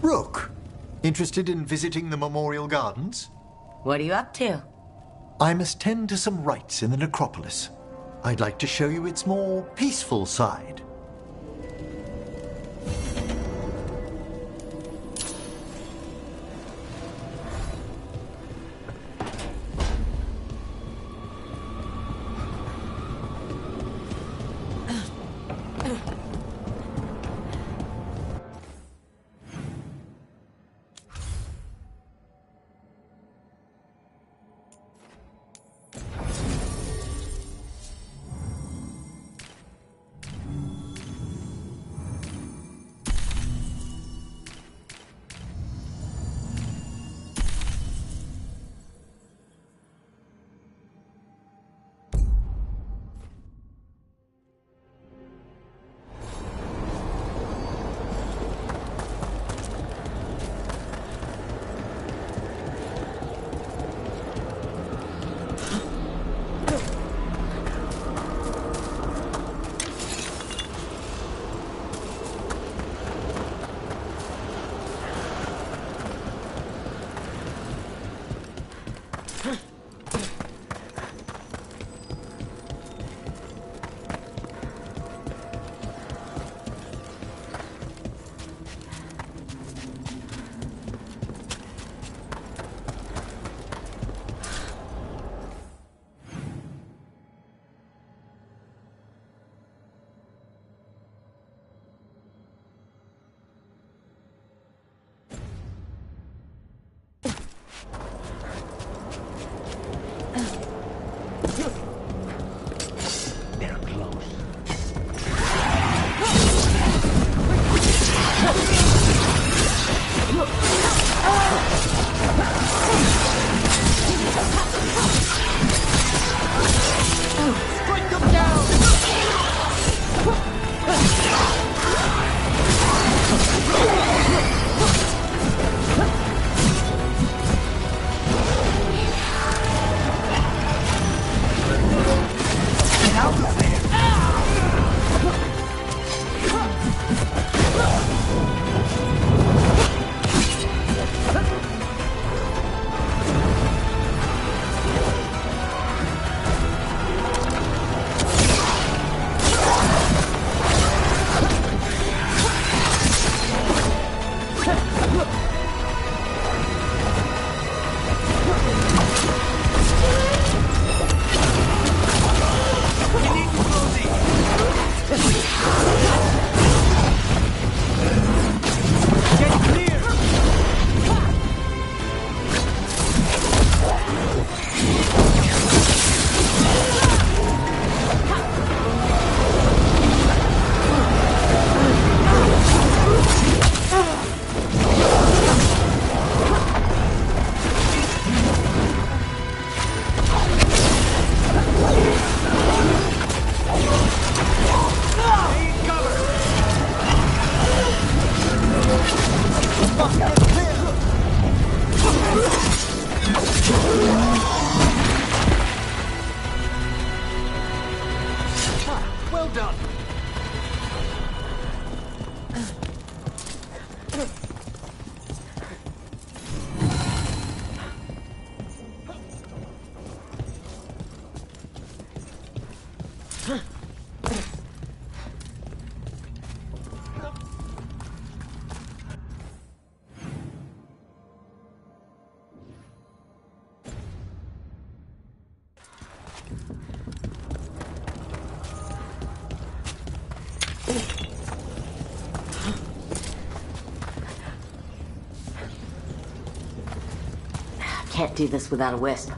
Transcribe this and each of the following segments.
Rook, interested in visiting the Memorial Gardens? What are you up to? I must tend to some rites in the necropolis. I'd like to show you its more peaceful side. Can't do this without a wisp.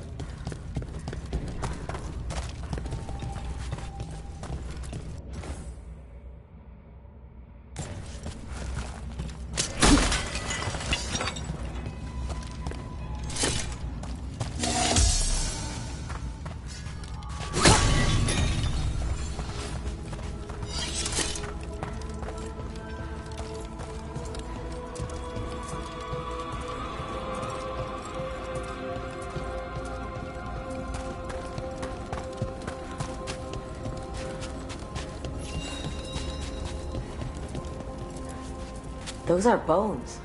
Those are bones.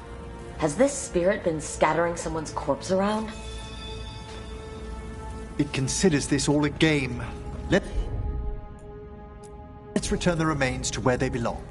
Has this spirit been scattering someone's corpse around? It considers this all a game. Let's return the remains to where they belong.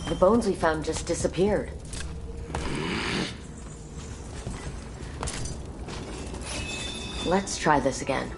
The bones we found just disappeared. Let's try this again.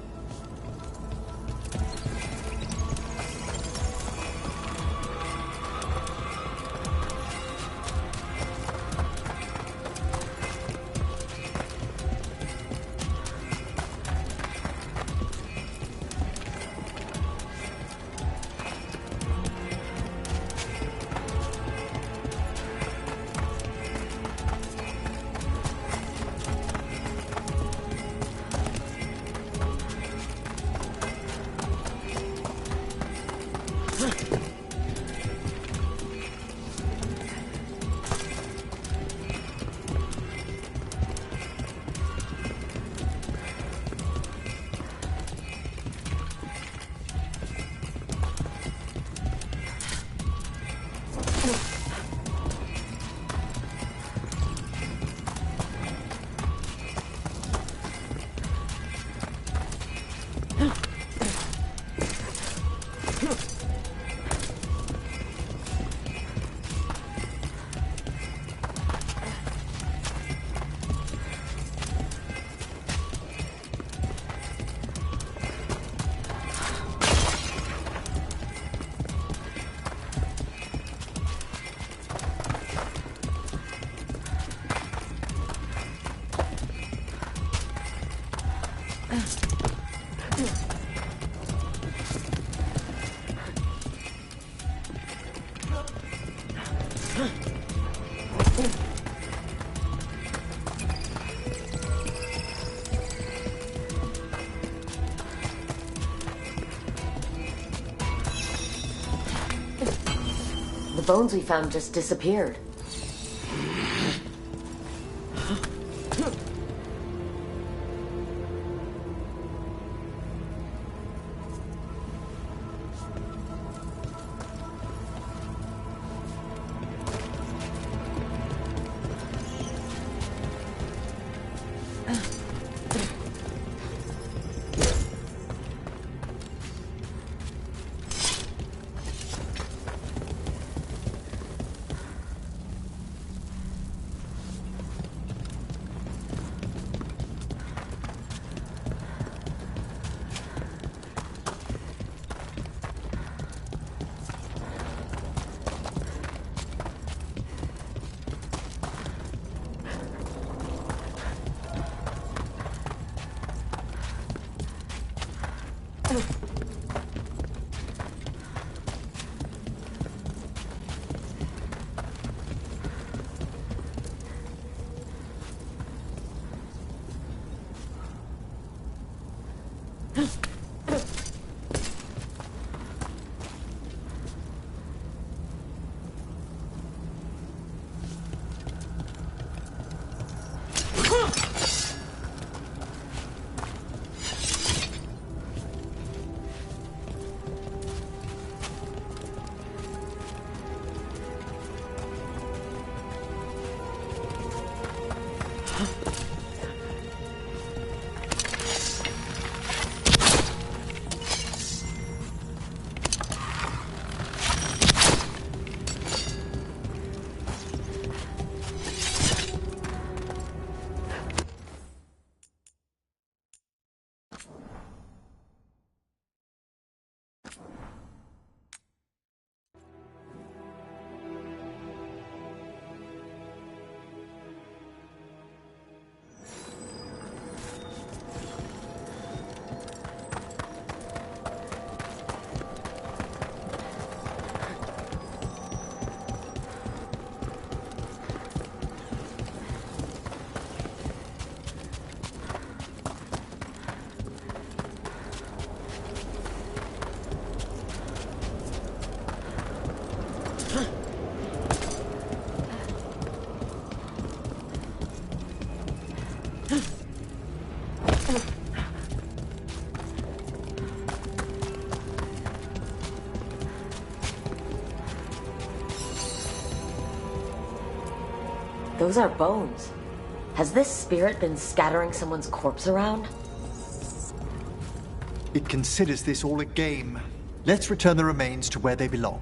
The bones we found just disappeared. Those are bones. Has this spirit been scattering someone's corpse around? It considers this all a game. Let's return the remains to where they belong.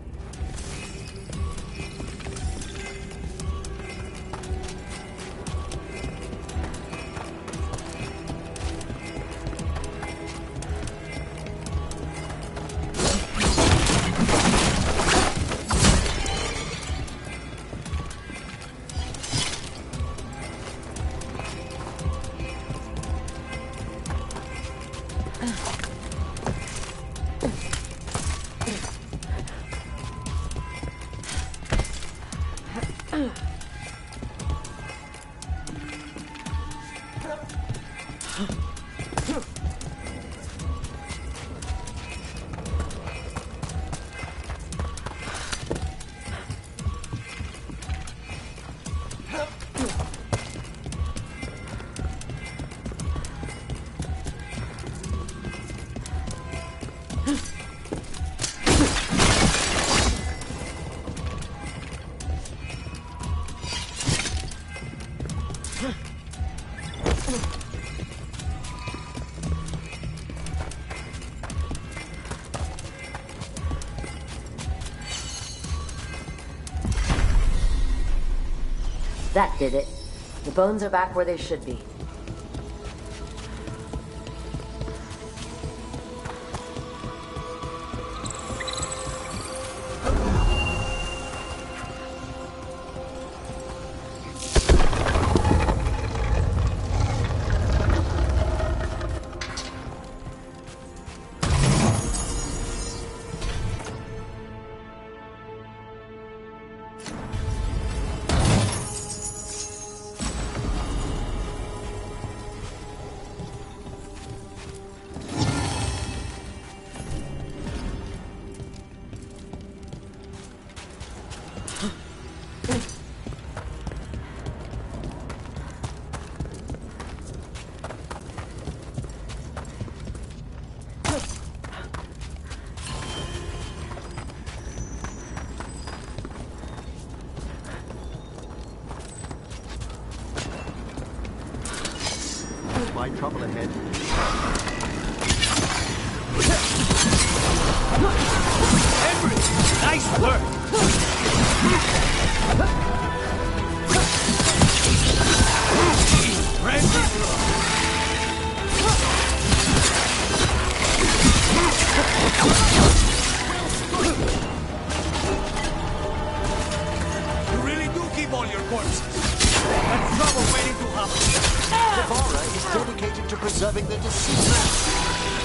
That did it. The bones are back where they should be. Trouble ahead. Henry, nice work. You really do keep all your corpses. That's trouble waiting to happen. Varric is dedicated to preserving the deceased.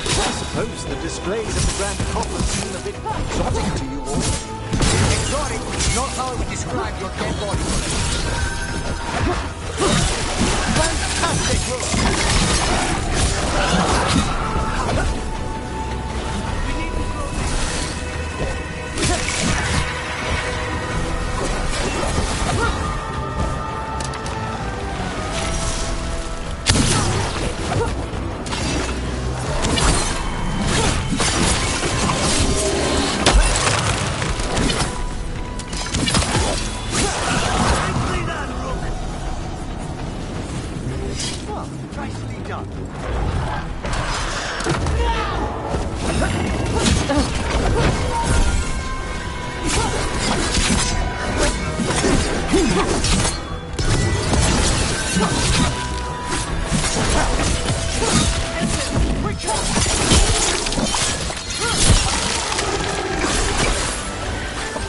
I suppose the displays of the Grand Coffers seem a bit exotic to you all. Exotic is not how I would describe your dead body. Fantastic work! enough. Nicely done.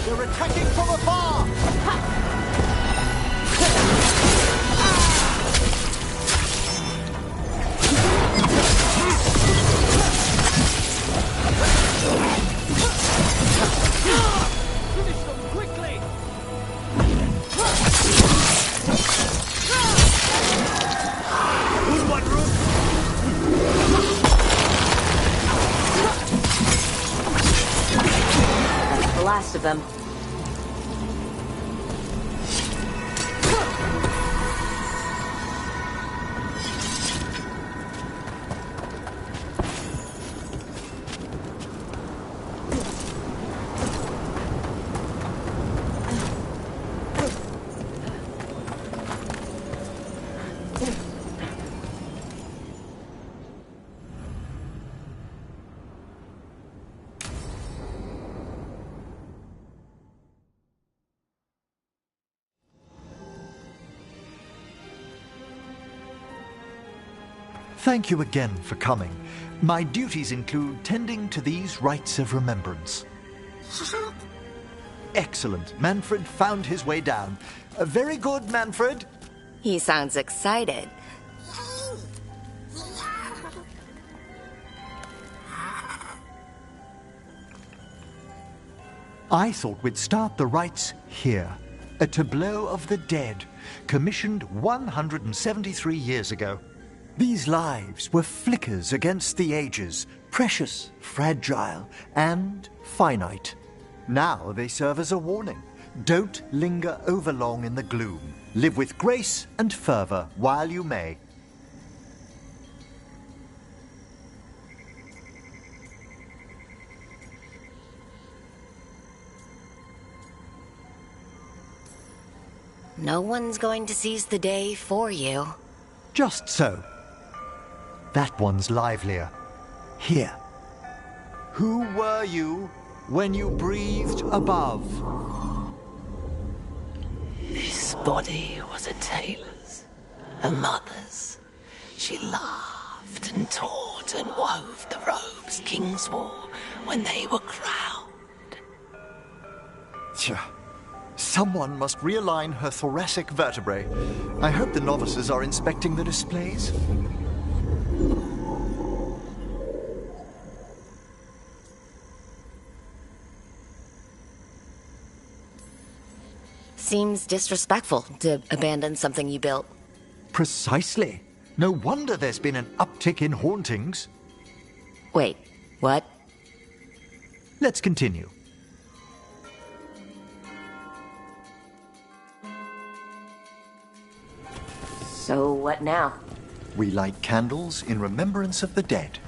They're attacking from afar! Finish them quickly! Good one, Rook! That's the last of them. Thank you again for coming. My duties include tending to these rites of remembrance. Excellent. Manfred found his way down. Very good, Manfred. He sounds excited. I thought we'd start the rites here. A tableau of the dead, commissioned 173 years ago. These lives were flickers against the ages, precious, fragile, and finite. Now they serve as a warning. Don't linger overlong in the gloom. Live with grace and fervor while you may. No one's going to seize the day for you. Just so. That one's livelier. Here. Who were you when you breathed above? This body was a tailor's, a mother's. She laughed and taught and wove the robes kings wore when they were crowned. Tja. Someone must realign her thoracic vertebrae. I hope the novices are inspecting the displays. Seems disrespectful to abandon something you built. Precisely. No wonder there's been an uptick in hauntings. Wait, what? Let's continue. So what now? We light candles in remembrance of the dead.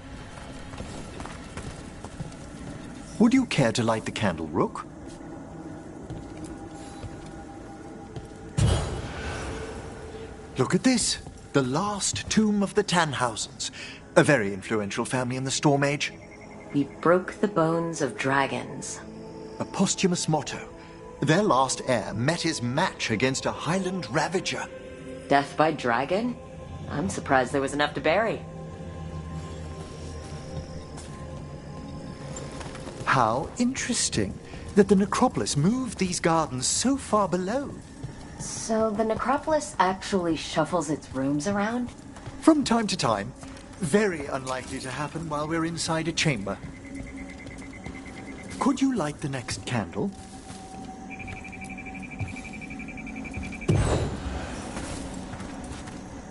Would you care to light the candle, Rook? Look at this. The last tomb of the Tannhausens. A very influential family in the Storm Age. We broke the bones of dragons. A posthumous motto. Their last heir met his match against a Highland Ravager. Death by dragon? I'm surprised there was enough to bury. How interesting that the necropolis moved these gardens so far below. So the necropolis actually shuffles its rooms around? From time to time. Very unlikely to happen while we're inside a chamber. Could you light the next candle?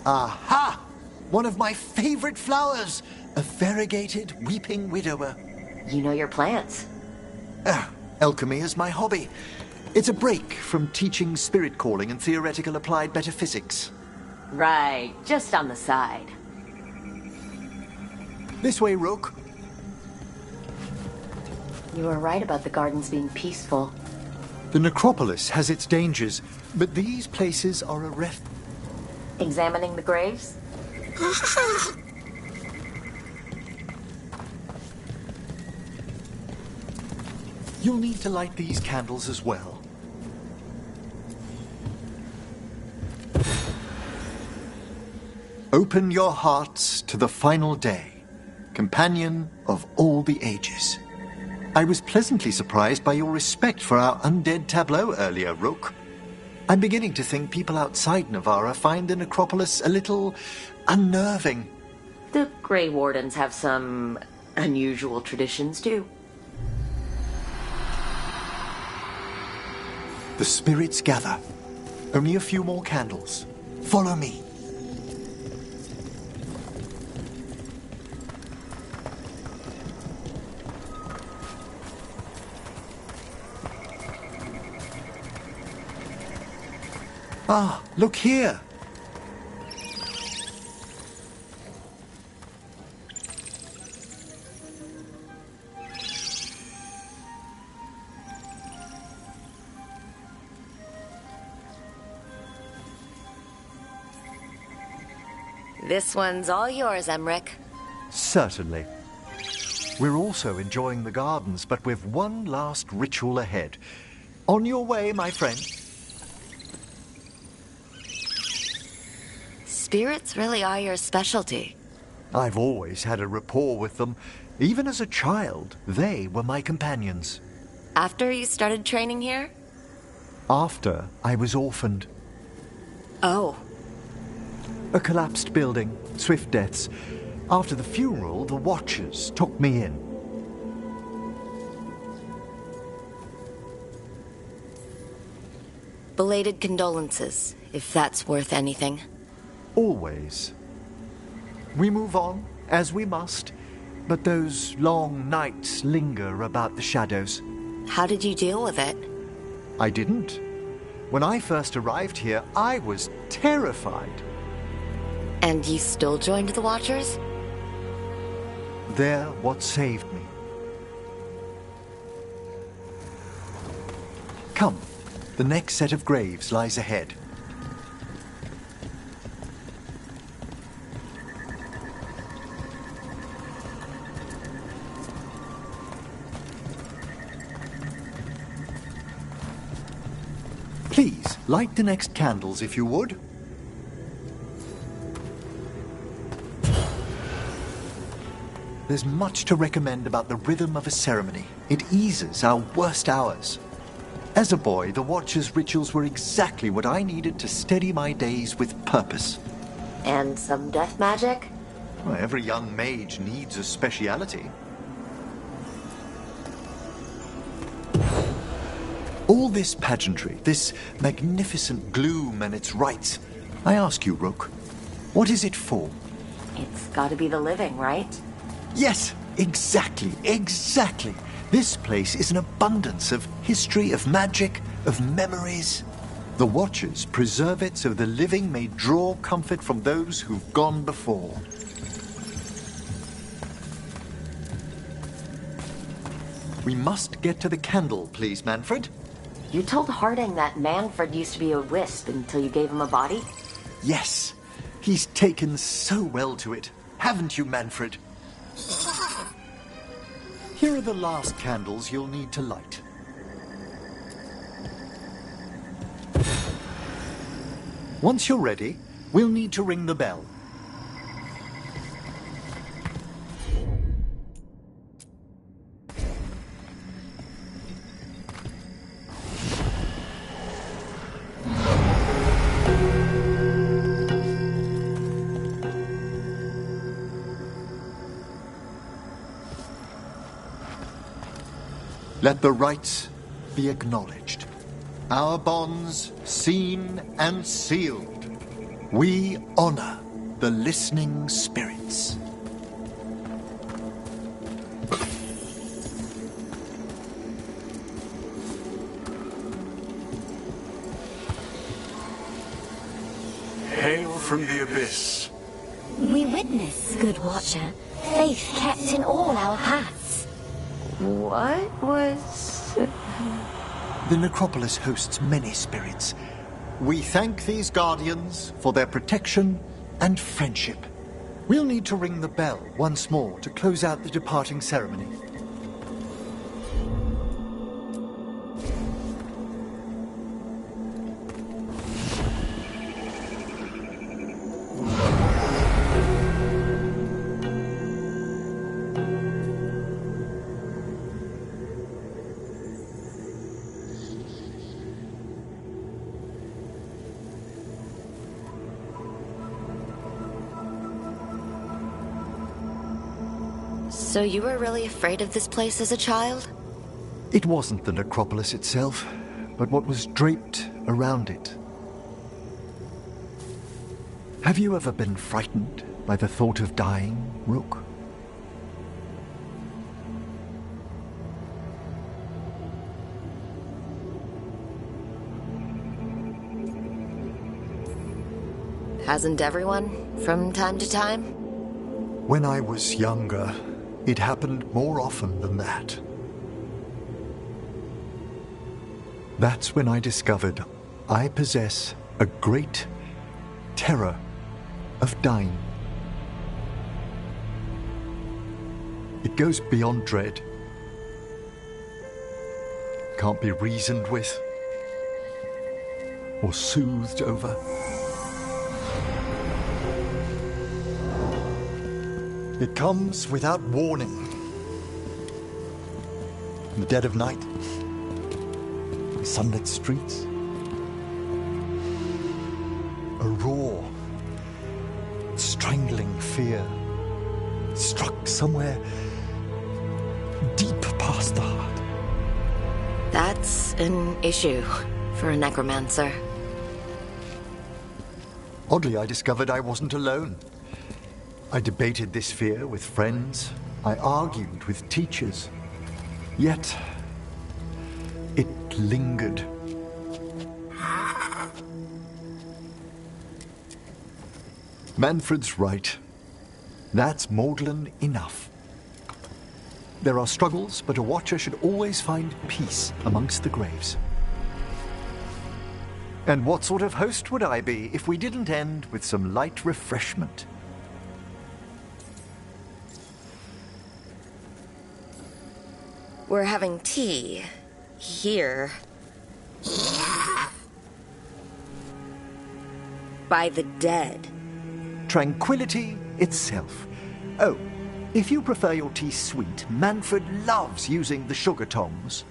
Aha! One of my favorite flowers! A variegated weeping widower. You know your plants. Alchemy is my hobby. It's a break from teaching spirit calling and theoretical applied metaphysics. Right, just on the side. This way, Rook. You were right about the gardens being peaceful. The necropolis has its dangers, but these places are a Examining the graves? You'll need to light these candles as well. Open your hearts to the final day, companion of all the ages. I was pleasantly surprised by your respect for our undead tableau earlier, Rook. I'm beginning to think people outside Navarra find the necropolis a little unnerving. The Grey Wardens have some unusual traditions, too. The spirits gather. Only a few more candles. Follow me. Ah, look here. This one's all yours, Emric. Certainly. We're also enjoying the gardens, but with one last ritual ahead. On your way, my friend. Spirits really are your specialty. I've always had a rapport with them. Even as a child, they were my companions. After you started training here? After I was orphaned. Oh. A collapsed building, swift deaths. After the funeral, the Watchers took me in. Belated condolences, if that's worth anything. Always. We move on, as we must, but those long nights linger about the shadows. How did you deal with it? I didn't. When I first arrived here, I was terrified. And you still joined the Watchers? They're what saved me. Come, the next set of graves lies ahead. Please, light the next candles if you would. There's much to recommend about the rhythm of a ceremony. It eases our worst hours. As a boy, the Watcher's rituals were exactly what I needed to steady my days with purpose. And some death magic? Well, every young mage needs a speciality. All this pageantry, this magnificent gloom and its rites. I ask you, Rook, what is it for? It's gotta be the living, right? Yes, exactly. This place is an abundance of history, of magic, of memories. The Watchers preserve it so the living may draw comfort from those who've gone before. We must get to the candle, please, Manfred. You told Harding that Manfred used to be a wisp until you gave him a body? Yes, he's taken so well to it. Haven't you, Manfred? Here are the last candles you'll need to light. Once you're ready, we'll need to ring the bell. Let the rites be acknowledged. Our bonds seen and sealed. We honor the listening spirits. Hail from the abyss. We witness, good Watcher, faith kept in all our paths. What was... The necropolis hosts many spirits. We thank these guardians for their protection and friendship. We'll need to ring the bell once more to close out the departing ceremony. So you were really afraid of this place as a child? It wasn't the necropolis itself, but what was draped around it. Have you ever been frightened by the thought of dying, Rook? Hasn't everyone, from time to time? When I was younger, it happened more often than that. That's when I discovered I possess a great terror of dying. It goes beyond dread. Can't be reasoned with or soothed over. It comes without warning. In the dead of night, in sunlit streets, a raw, strangling fear struck somewhere deep past the heart. That's an issue for a necromancer. Oddly, I discovered I wasn't alone. I debated this fear with friends. I argued with teachers. Yet, it lingered. Manfred's right. That's maudlin enough. There are struggles, but a watcher should always find peace amongst the graves. And what sort of host would I be if we didn't end with some light refreshment? We're having tea here. By the dead. Tranquility itself. Oh, if you prefer your tea sweet, Manfred loves using the sugar tongs.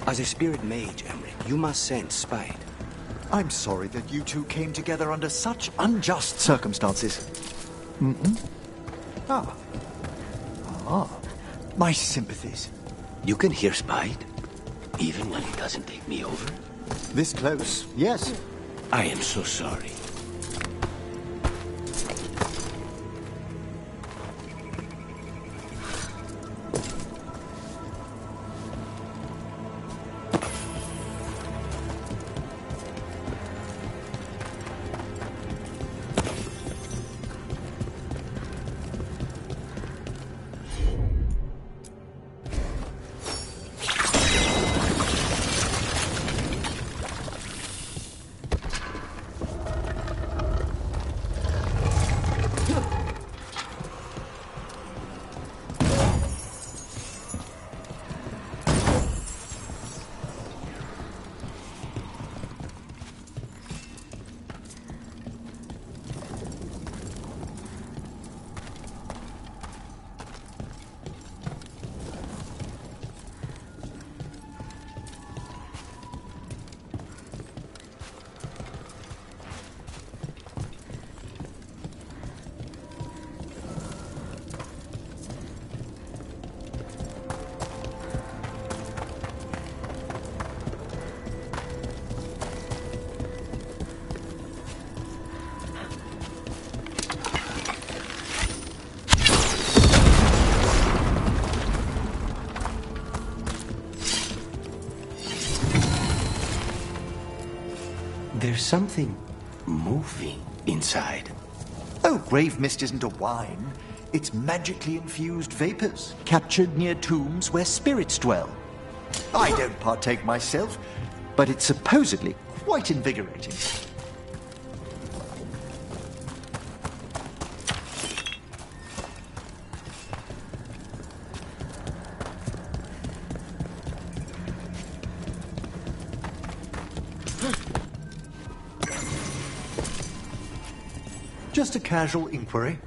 As a spirit mage, Emmerich, you must sense spite. I'm sorry that you two came together under such unjust circumstances. My sympathies. You can hear spite, even when it doesn't take me over. This close, yes. I am so sorry. There's something moving inside. Oh, grave mist isn't a wine. It's magically infused vapors, captured near tombs where spirits dwell. I don't partake myself, but it's supposedly quite invigorating. Just a casual inquiry.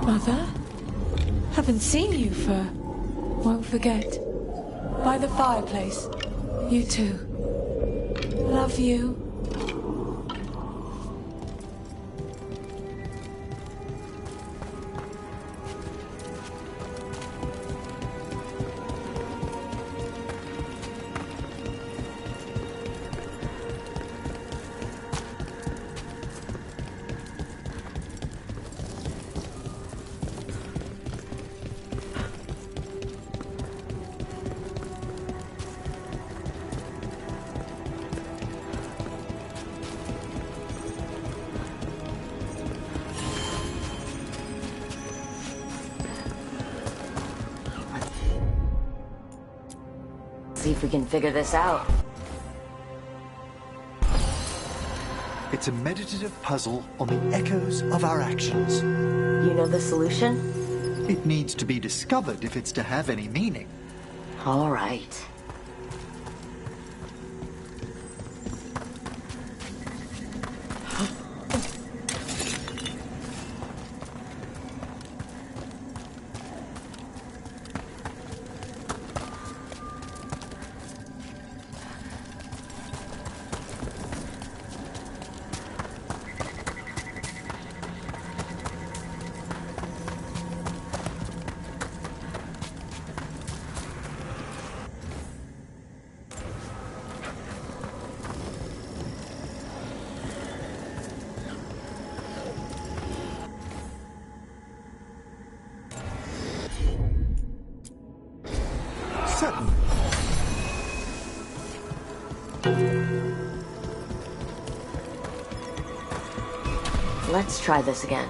Mother? Haven't seen you for... Won't forget. By the fireplace. You too. Love you. See if we can figure this out. It's a meditative puzzle on the echoes of our actions. You know the solution? It needs to be discovered if it's to have any meaning. All right. Let's try this again.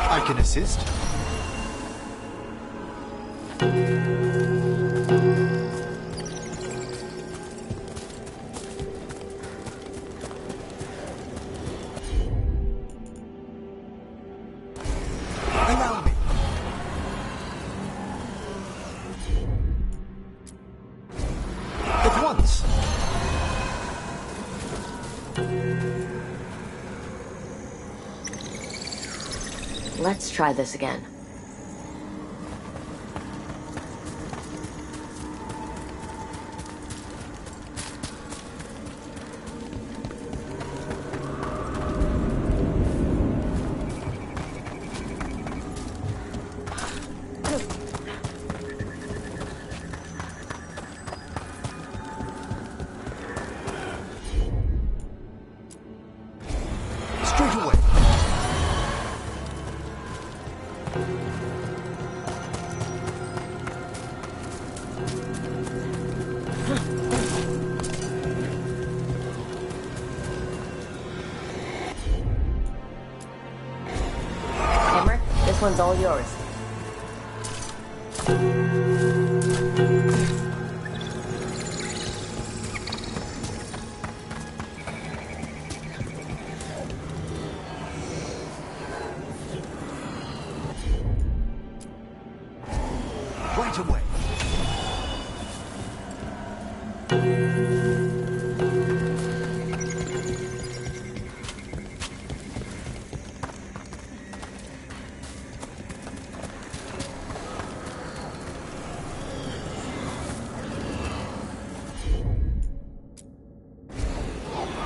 I can assist. Allow me. At once. Let's try this again. This one's all yours. Right away.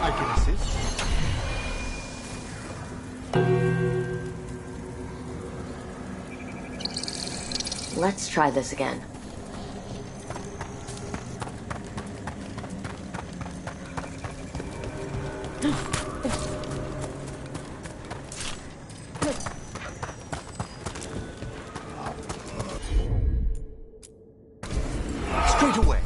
I can assist. Let's try this again. Straight away.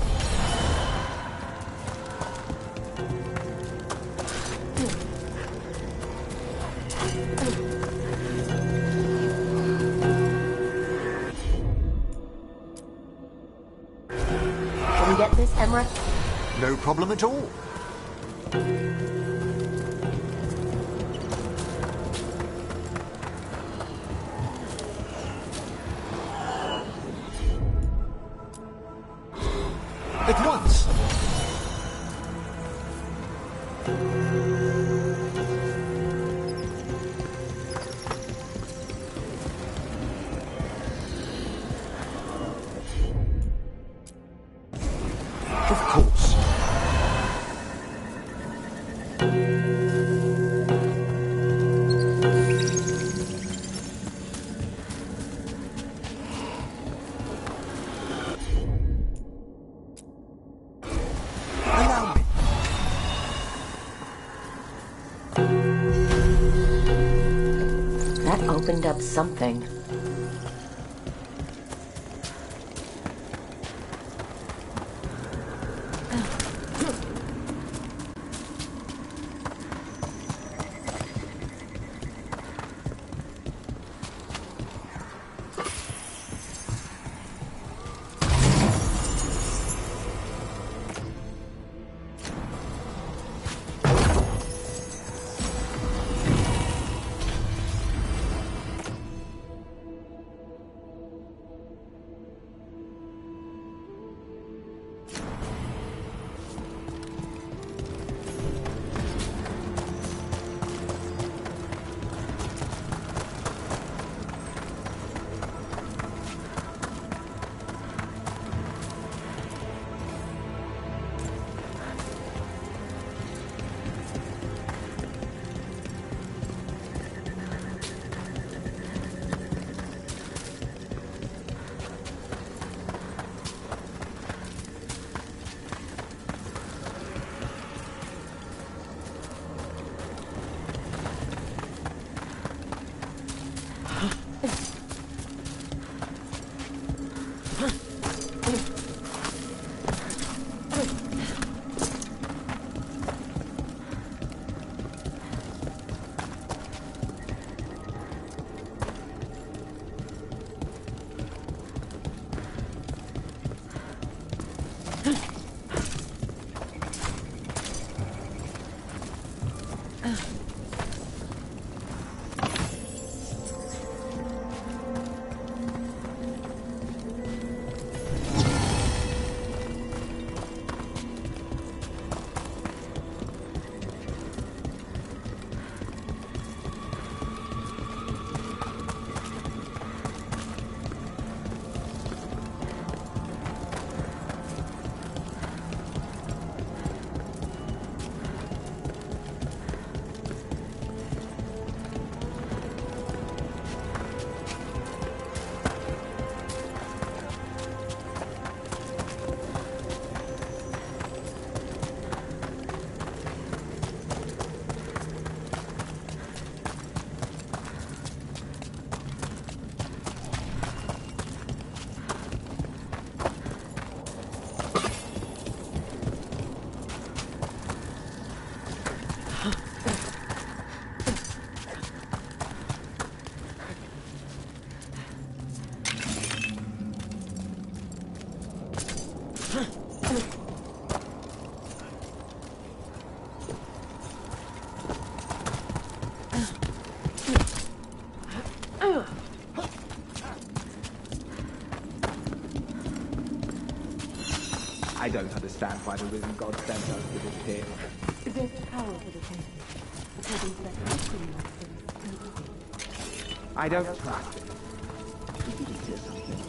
Can we get this, Emmerich? No problem at all. At once. Of course. Allow me. That opened up something. don't understand why the risen god sent us to this pit. There's power for the thing. According to that history lesson. I don't trust it. Did you just hear something?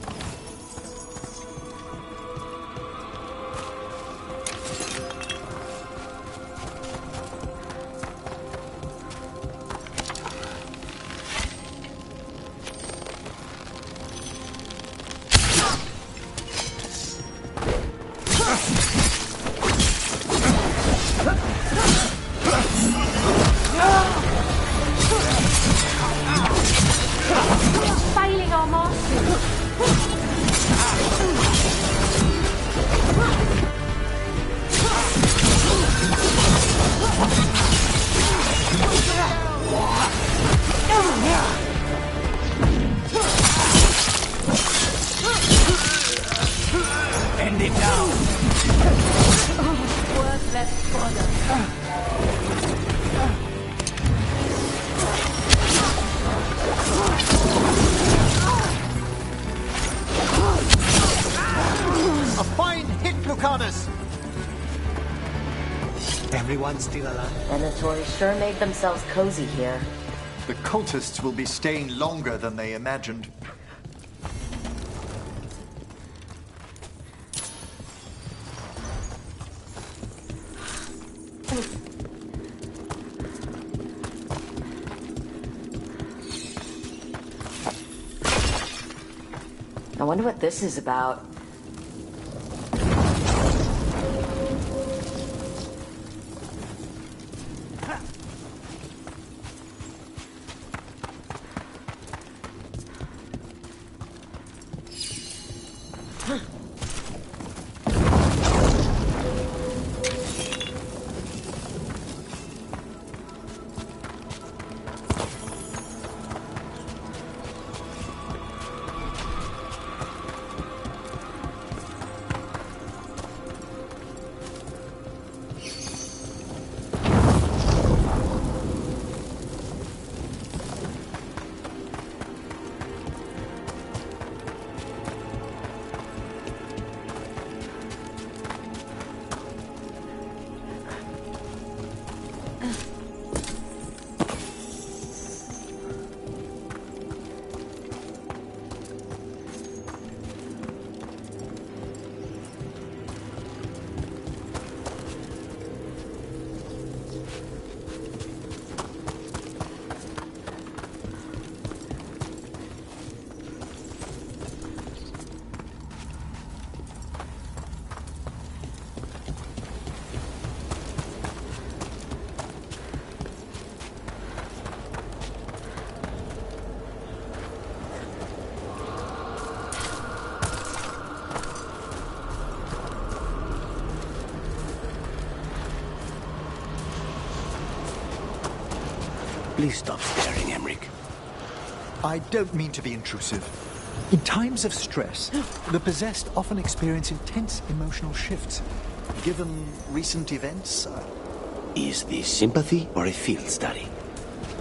Everyone's still alive? Venatori sure made themselves cozy here. The cultists will be staying longer than they imagined. I wonder what this is about. Please stop staring, Emric. I don't mean to be intrusive. In times of stress, the possessed often experience intense emotional shifts. Given recent events, Is this sympathy or a field study?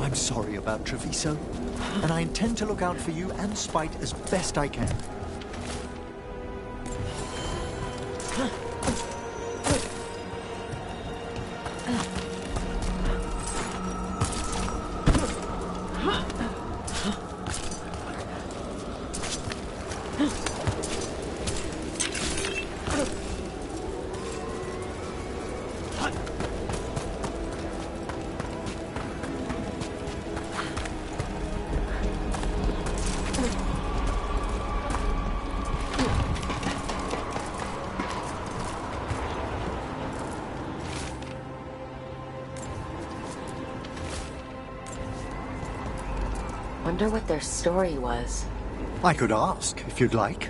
I'm sorry about Treviso, and I intend to look out for you and Spite as best I can. Wonder what their story was. I could ask, if you'd like.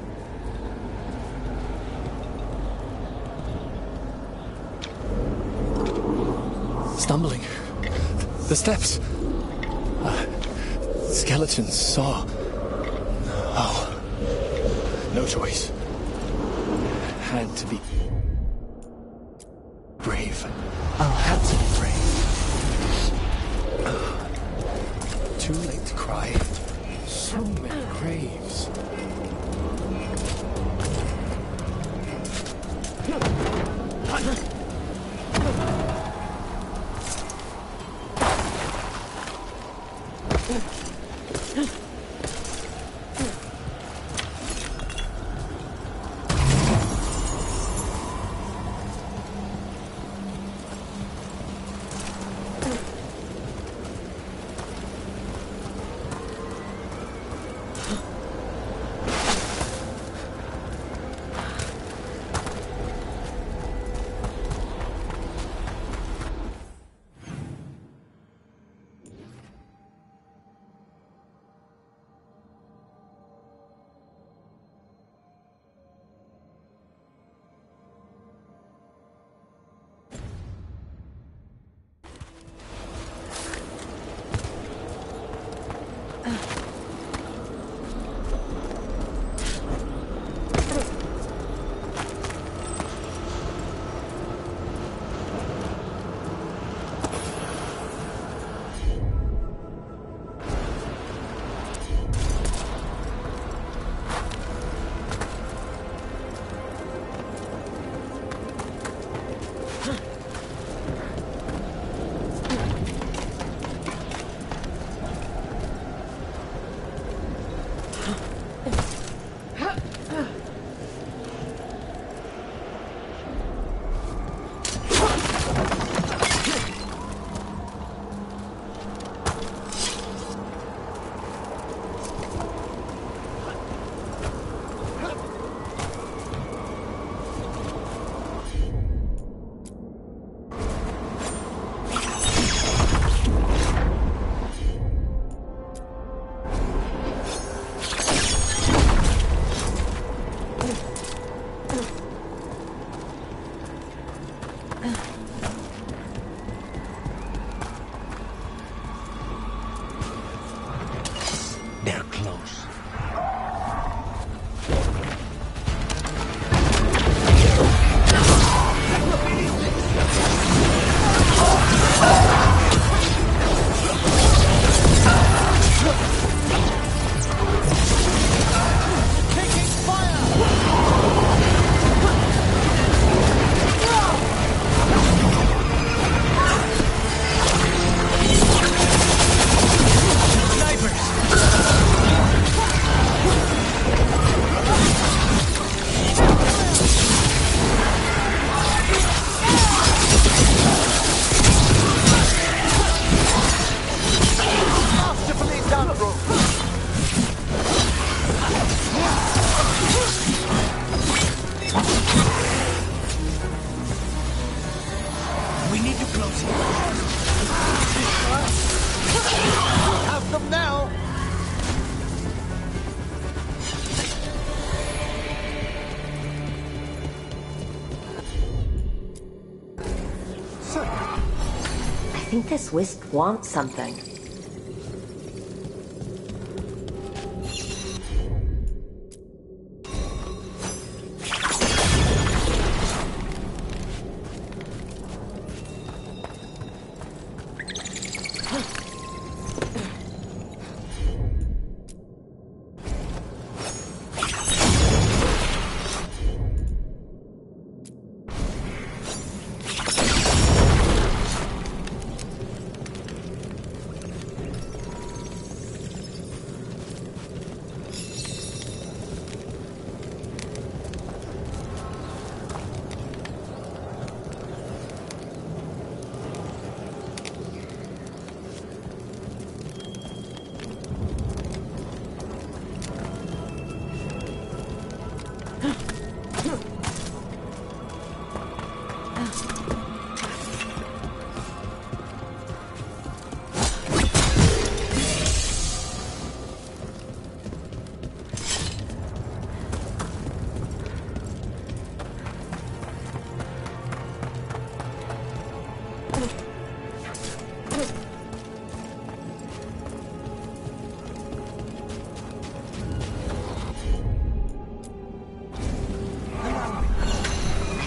Stumbling. The steps. Skeletons saw. Oh. No choice. Had to be brave. I'll have to be brave. Too late to cry. So many graves. I think this wisp wants something.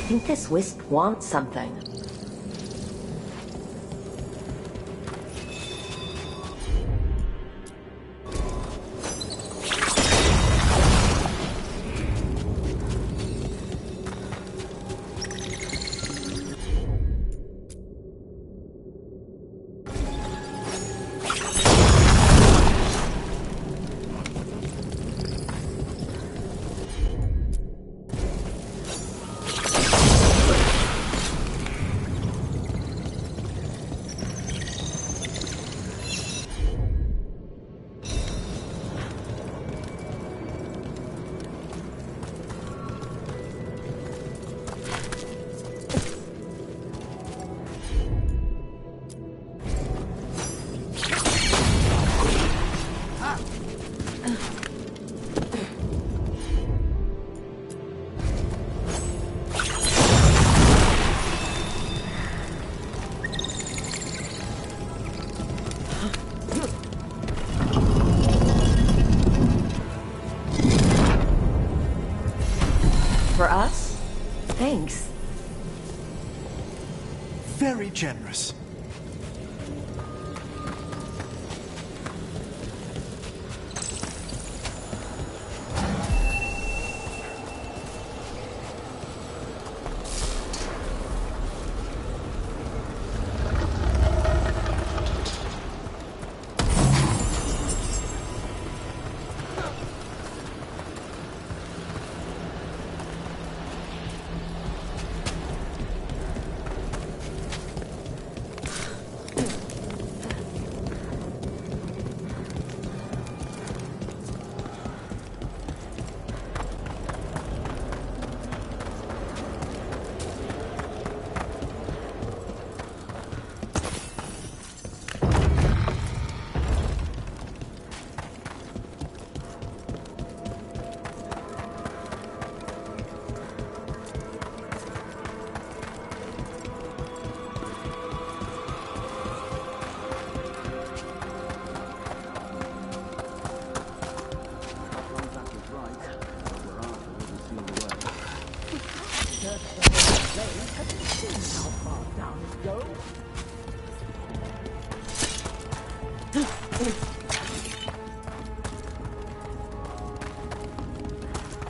I think this wisp wants something. generous.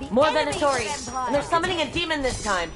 More Venatories, and they're summoning a demon this time.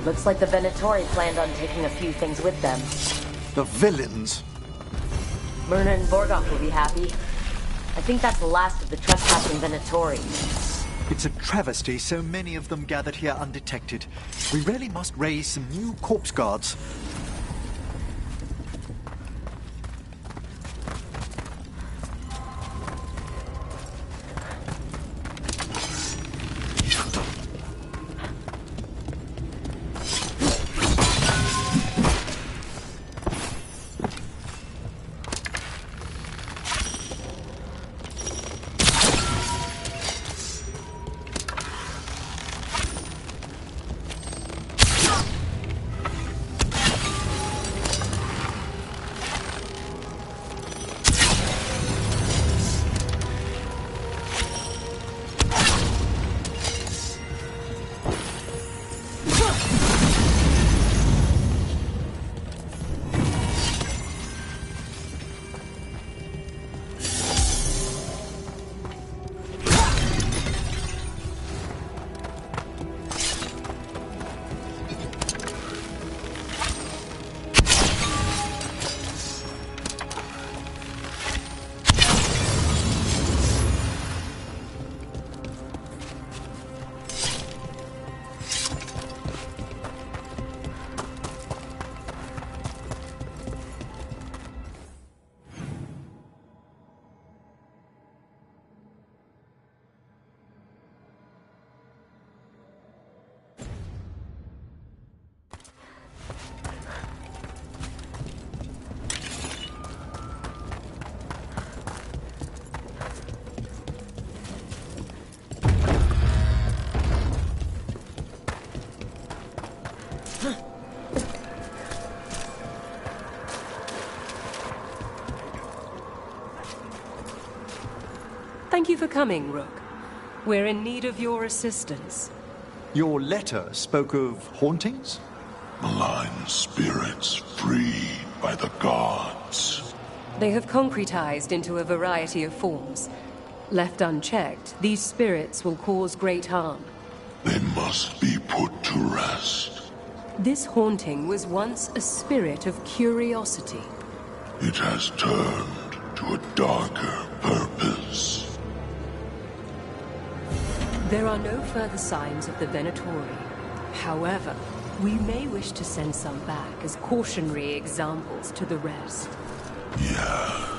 Looks like the Venatori planned on taking a few things with them. The villains. Myrna and Borgoff will be happy. I think that's the last of the trespassing Venatori. It's a travesty so many of them gathered here undetected. We really must raise some new corpse guards. Thank you for coming, Rook. We're in need of your assistance. Your letter spoke of hauntings? Malign spirits freed by the gods. They have concretized into a variety of forms. Left unchecked, these spirits will cause great harm. They must be put to rest. This haunting was once a spirit of curiosity. It has turned to a darker purpose. There are no further signs of the Venatori. However, we may wish to send some back as cautionary examples to the rest. Yes.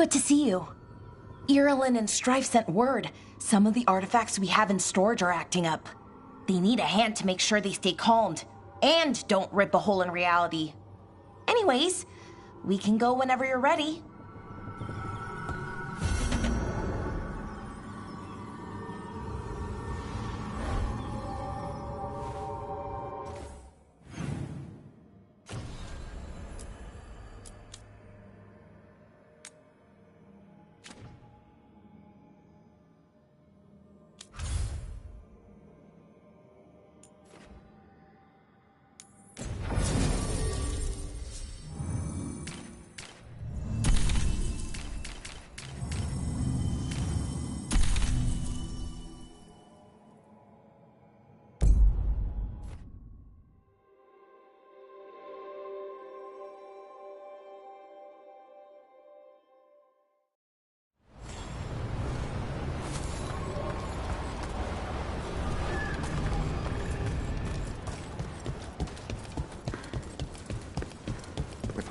Good to see you. Elgar'nan and Strife sent word. Some of the artifacts we have in storage are acting up. They need a hand to make sure they stay calmed, and don't rip a hole in reality. Anyways, we can go whenever you're ready.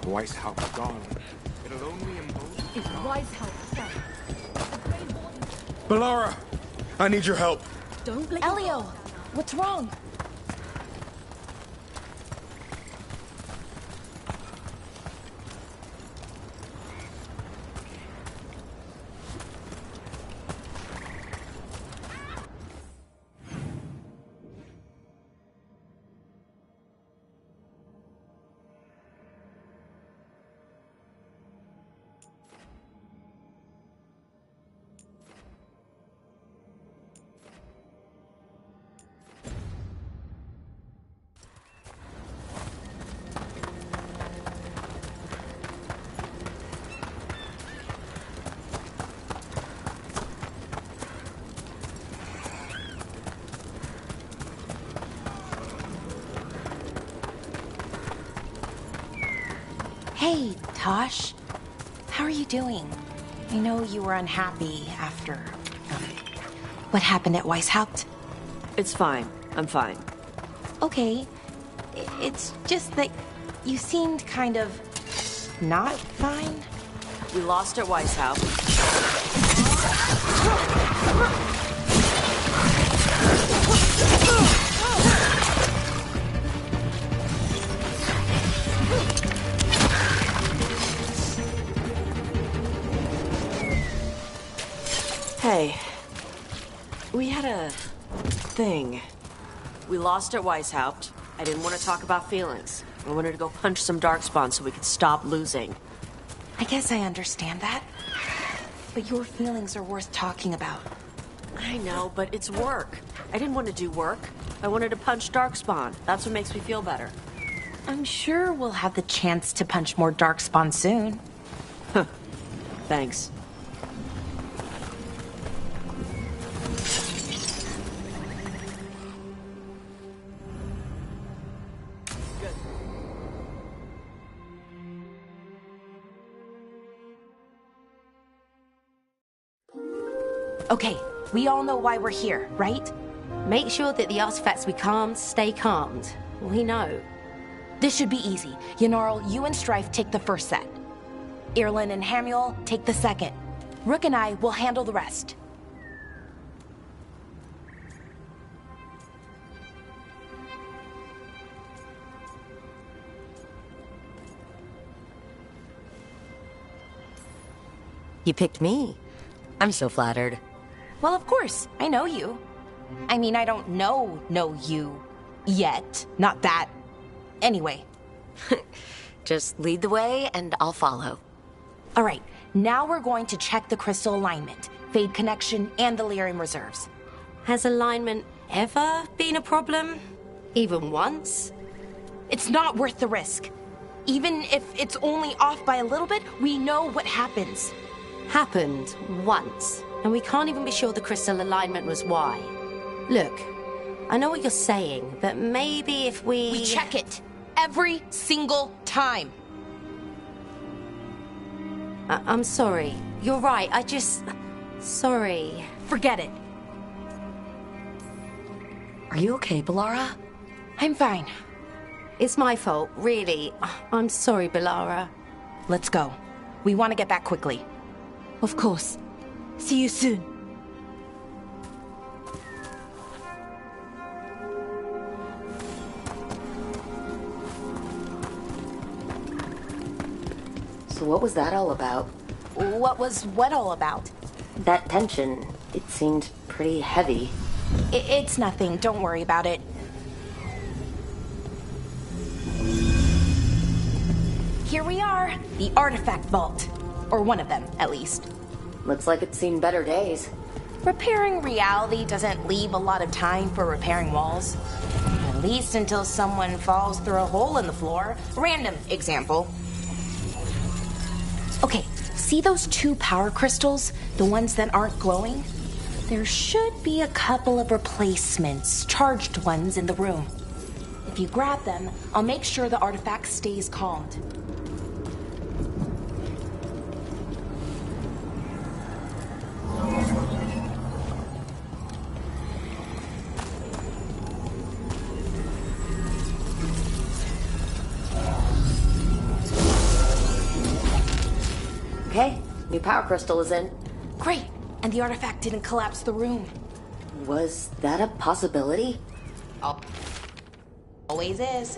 Weishaupt gone. It'll only impose... It's Weishaupt, sir. Bellara! I need your help. Don't let Elio! What's wrong? Hey, Tosh. How are you doing? I know you were unhappy after... what happened at Weishaupt? It's fine. I'm fine. Okay. It's just that you seemed kind of... not fine? We lost at Weishaupt. Hey, we had a thing. We lost at Weishaupt. I didn't want to talk about feelings. I wanted to go punch some darkspawn so we could stop losing. I guess I understand that. But your feelings are worth talking about. I know, but it's work. I didn't want to do work. I wanted to punch darkspawn. That's what makes me feel better. I'm sure we'll have the chance to punch more darkspawn soon. Thanks. Okay, we all know why we're here, right? Make sure that the artifacts we calmed stay calmed. We know. This should be easy. Yanarl, you and Strife take the first set. Elgar'nan and Hamuel take the second. Rook and I will handle the rest. You picked me. I'm so flattered. Well, of course. I know you. I mean, I don't know you yet. Not that. Anyway. Just lead the way and I'll follow. All right. Now we're going to check the crystal alignment, fade connection, and the lyrium reserves. Has alignment ever been a problem? Even once? It's not worth the risk. Even if it's only off by a little bit, we know what happens. Happened once, and we can't even be sure the crystal alignment was why. Look, I know what you're saying, but maybe if We check it every single time. I'm sorry. You're right, Sorry. Forget it. Are you okay, Bellara? I'm fine. It's my fault, really. I'm sorry, Bellara. Let's go. We want to get back quickly. Of course. See you soon. So what was that all about? What was what all about? That tension, it seemed pretty heavy. It's nothing. Don't worry about it. Here we are. The artifact vault. Or one of them, at least. Looks like it's seen better days. Repairing reality doesn't leave a lot of time for repairing walls. At least until someone falls through a hole in the floor. Random example. Okay, see those 2 power crystals? The ones that aren't glowing? There should be a couple of replacements, charged ones, in the room. If you grab them, I'll make sure the artifact stays calmed. Okay, new power crystal is in. Great, and the artifact didn't collapse the room. Was that a possibility? Always is.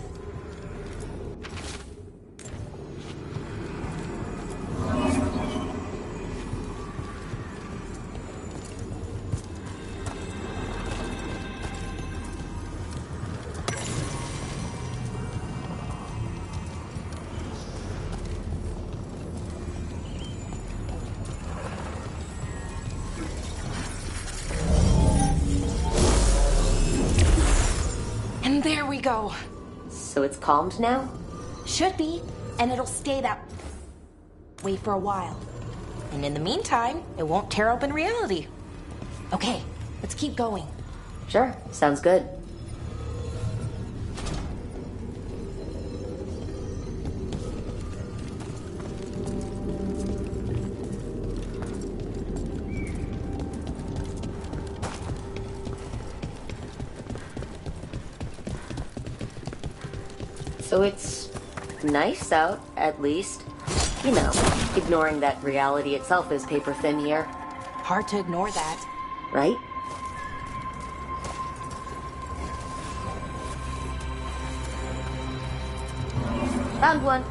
And there we go. So it's calmed now? Should be, and it'll stay that way for a while. And in the meantime, it won't tear open reality. Okay, let's keep going. Sure, sounds good. So it's nice out, at least. You know, ignoring that reality itself is paper thin here. Hard to ignore that. Right? Found one.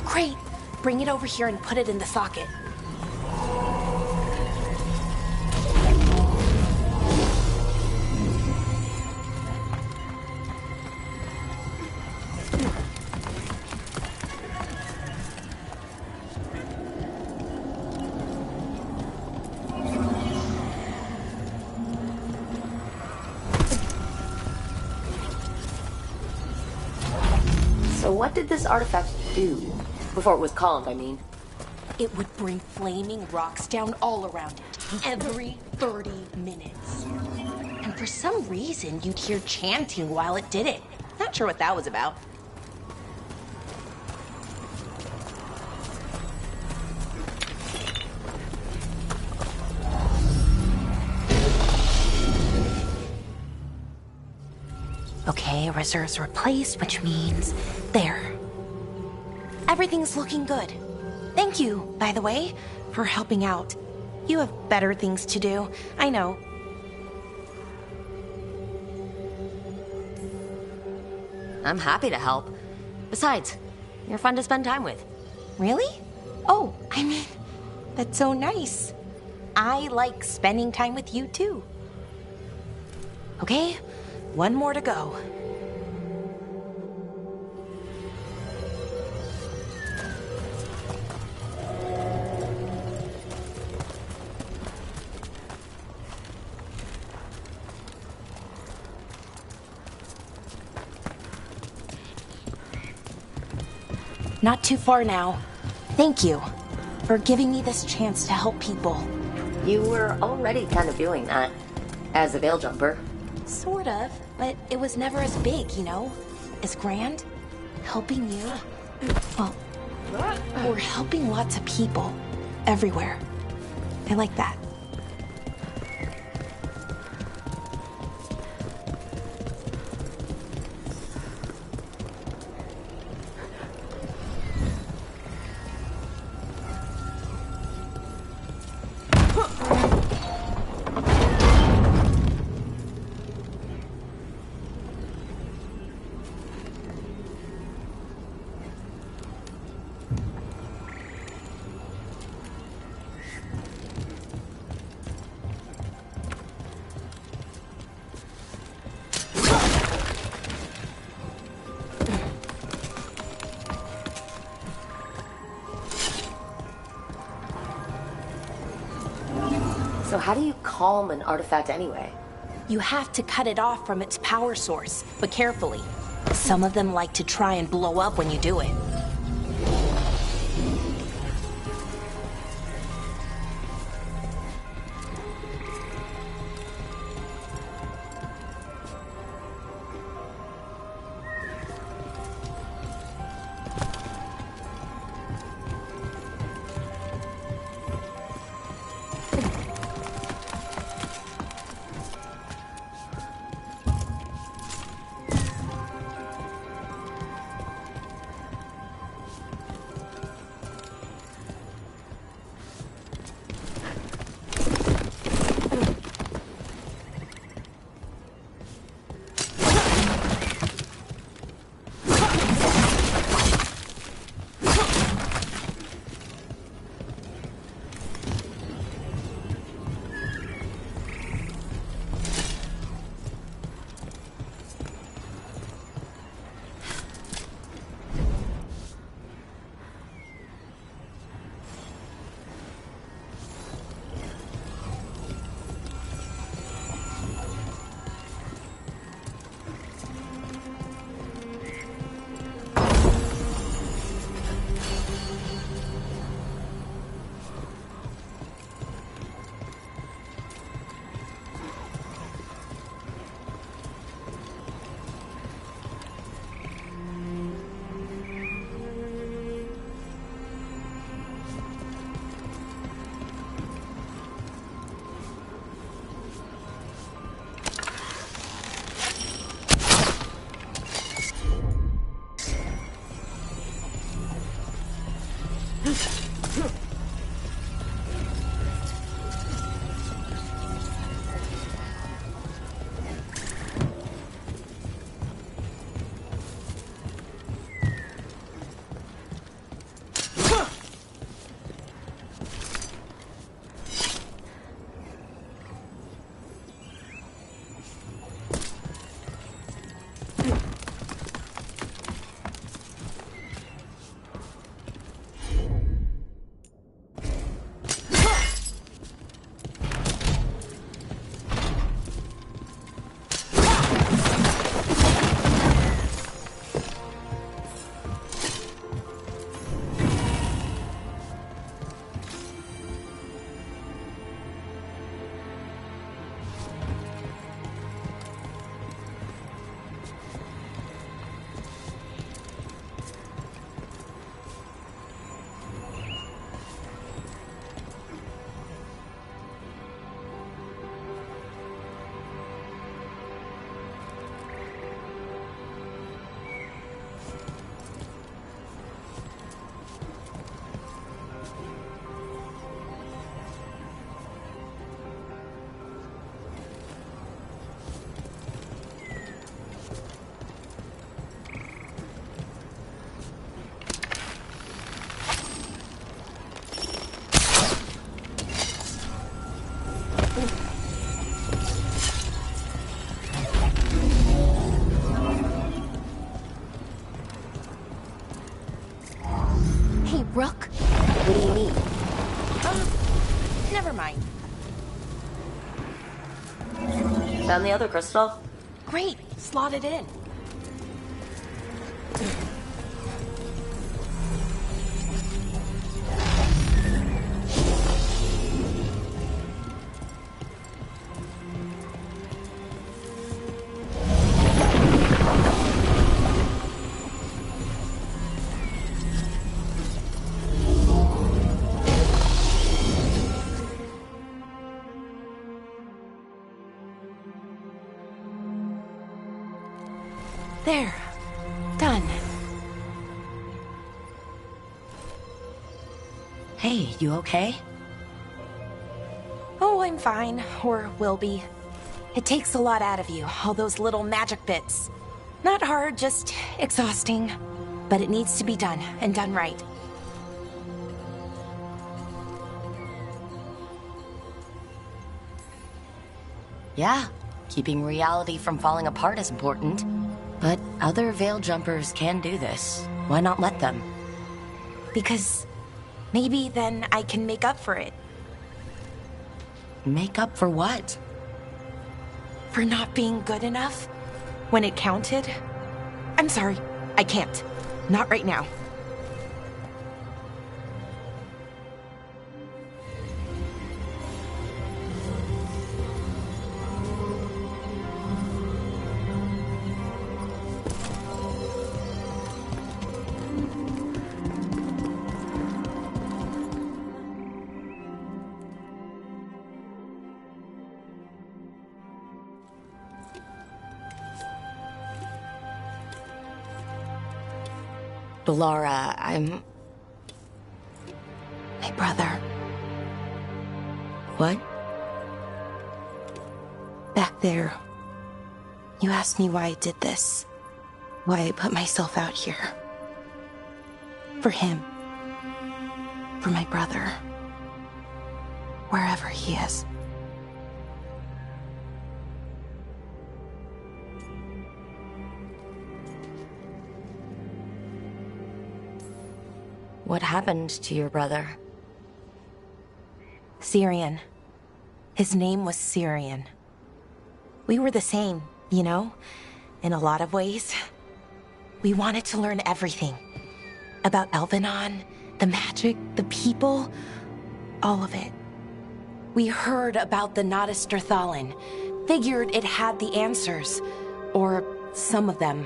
Great. Bring it over here and put it in the socket. So what did this artifact do? Before it was calmed, I mean. It would bring flaming rocks down all around it, every 30 minutes. And for some reason, you'd hear chanting while it did it. Not sure what that was about. Okay, reserves replaced, which means there. Everything's looking good. Thank you, by the way, for helping out. You have better things to do, I know. I'm happy to help. Besides, you're fun to spend time with. Really? Oh, I mean, that's so nice. I like spending time with you, too. Okay, one more to go. Not too far now. Thank you for giving me this chance to help people. You were already kind of doing that as a veil jumper. Sort of, but it was never as big, you know? As grand. Helping you. Well, we're helping lots of people. Everywhere. I like that. So how do you calm an artifact anyway? You have to cut it off from its power source, but carefully. Some of them like to try and blow up when you do it. Rook? What do you mean? Never mind. Found the other crystal? Great, slot it in. There. Done. Hey, you okay? Oh, I'm fine. Or will be. It takes a lot out of you, all those little magic bits. Not hard, just exhausting. But it needs to be done, and done right. Yeah, keeping reality from falling apart is important. But other veil jumpers can do this. Why not let them? Because maybe then I can make up for it. Make up for what? For not being good enough when it counted? I'm sorry, I can't. Not right now. Laura, I'm... My brother. What? Back there. You asked me why I did this. Why I put myself out here. For him. For my brother. Wherever he is. What happened to your brother? Syrian. His name was Syrian. We were the same, you know? In a lot of ways. We wanted to learn everything. About Elgar'nan, the magic, the people, all of it. We heard about the Nodistrathalin. Figured it had the answers. Or some of them.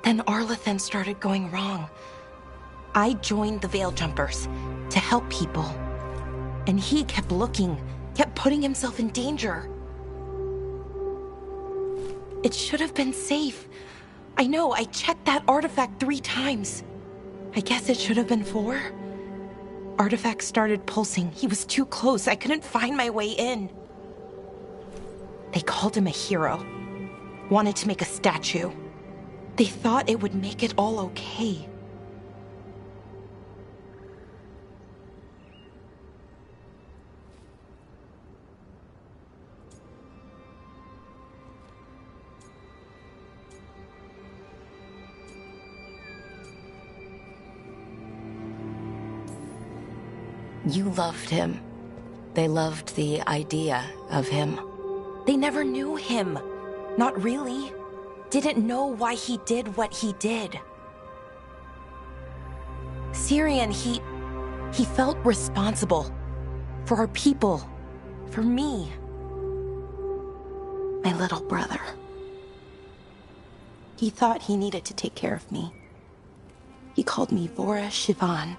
Then Arlathan started going wrong. I joined the Veil Jumpers to help people. And he kept looking, kept putting himself in danger. It should have been safe. I know, I checked that artifact 3 times. I guess it should have been 4. Artifact started pulsing. He was too close. I couldn't find my way in. They called him a hero. Wanted to make a statue. They thought it would make it all okay. You loved him. They loved the idea of him. They never knew him. Not really. Didn't know why he did what he did. Syrian, he felt responsible. For our people. For me. My little brother. He thought he needed to take care of me. He called me Vora Shivan.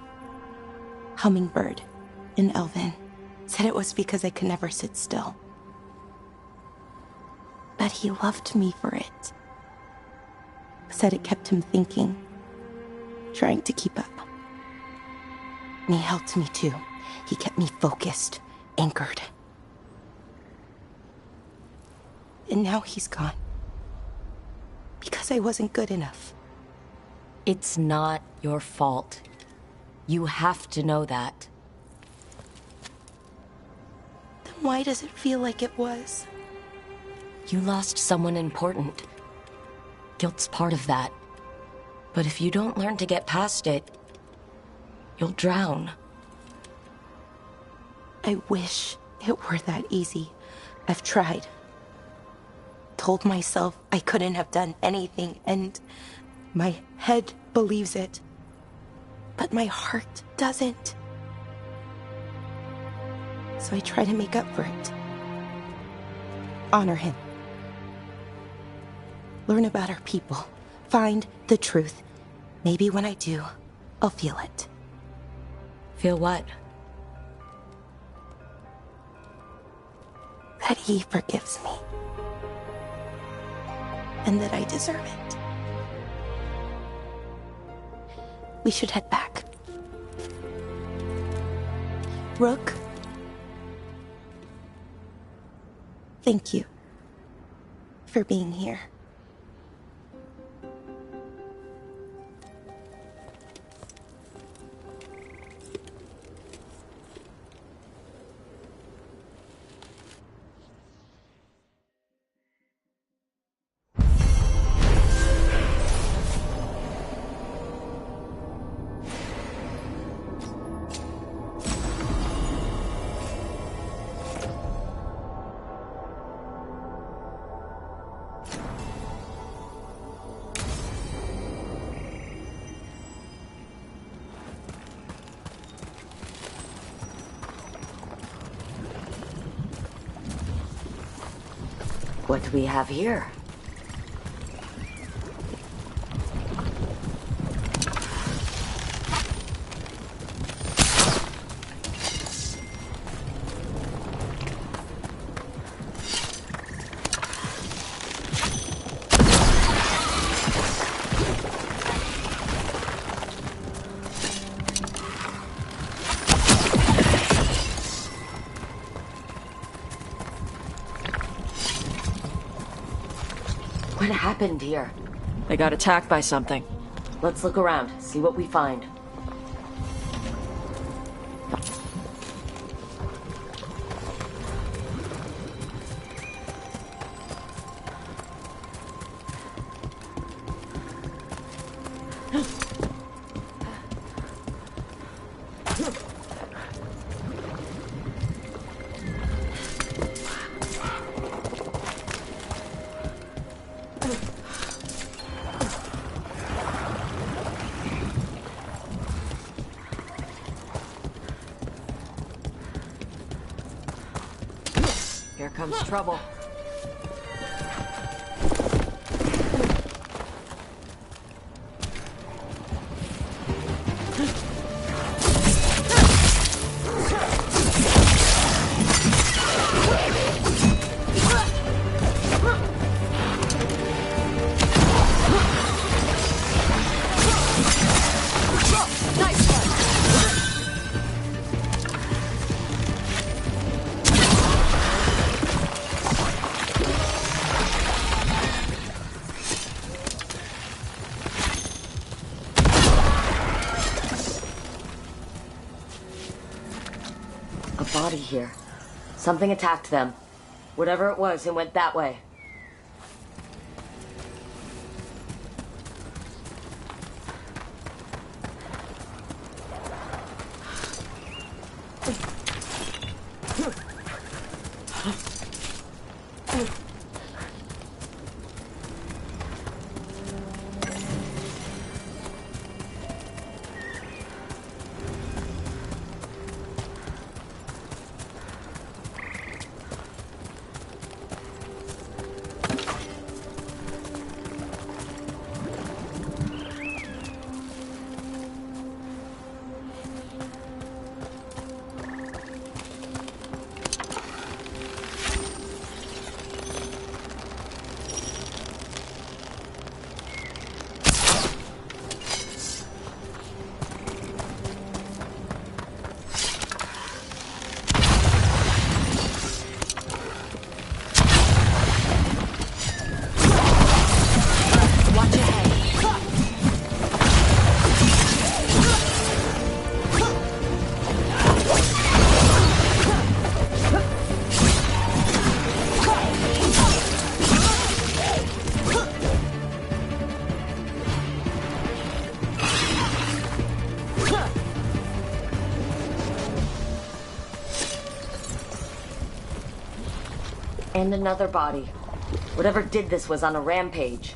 Hummingbird. In Elven. Said it was because I could never sit still. But he loved me for it. Said it kept him thinking. Trying to keep up. And he helped me too. He kept me focused. Anchored. And now he's gone. Because I wasn't good enough. It's not your fault. You have to know that. Why does it feel like it was? You lost someone important. Guilt's part of that. But if you don't learn to get past it, you'll drown. I wish it were that easy. I've tried. Told myself I couldn't have done anything, and my head believes it. But my heart doesn't. So I try to make up for it. Honor him. Learn about our people. Find the truth. Maybe when I do, I'll feel it. Feel what? That he forgives me. And that I deserve it. We should head back. Rook. Thank you for being here. What do we have here? What happened here? They got attacked by something. Let's look around, see what we find. Here comes trouble. Body here. Something attacked them. Whatever it was, it went that way. And another body. Whatever did this was on a rampage.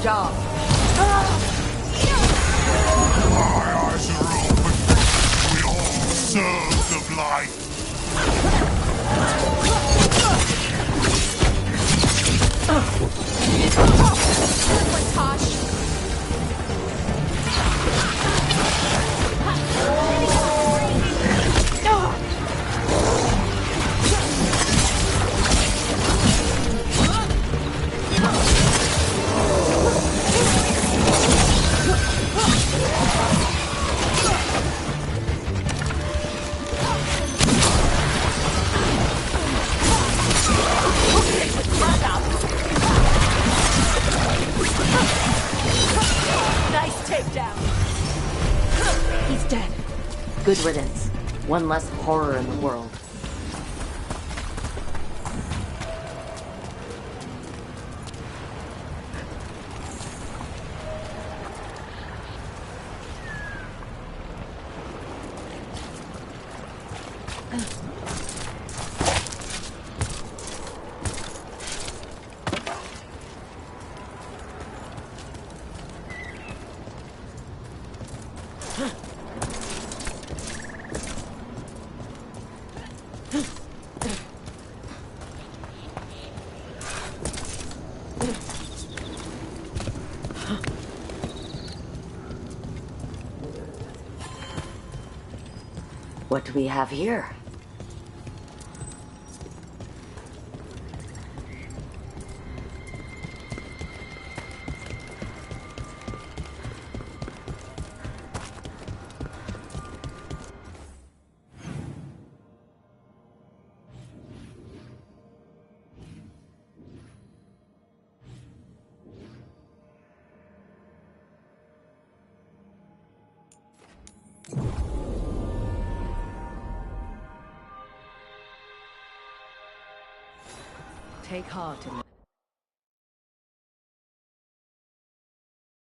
Job. Our eyes are open. We all serve the Blight. takedown. He's dead. Good riddance. One less horror in the world. What do we have here? Take heart in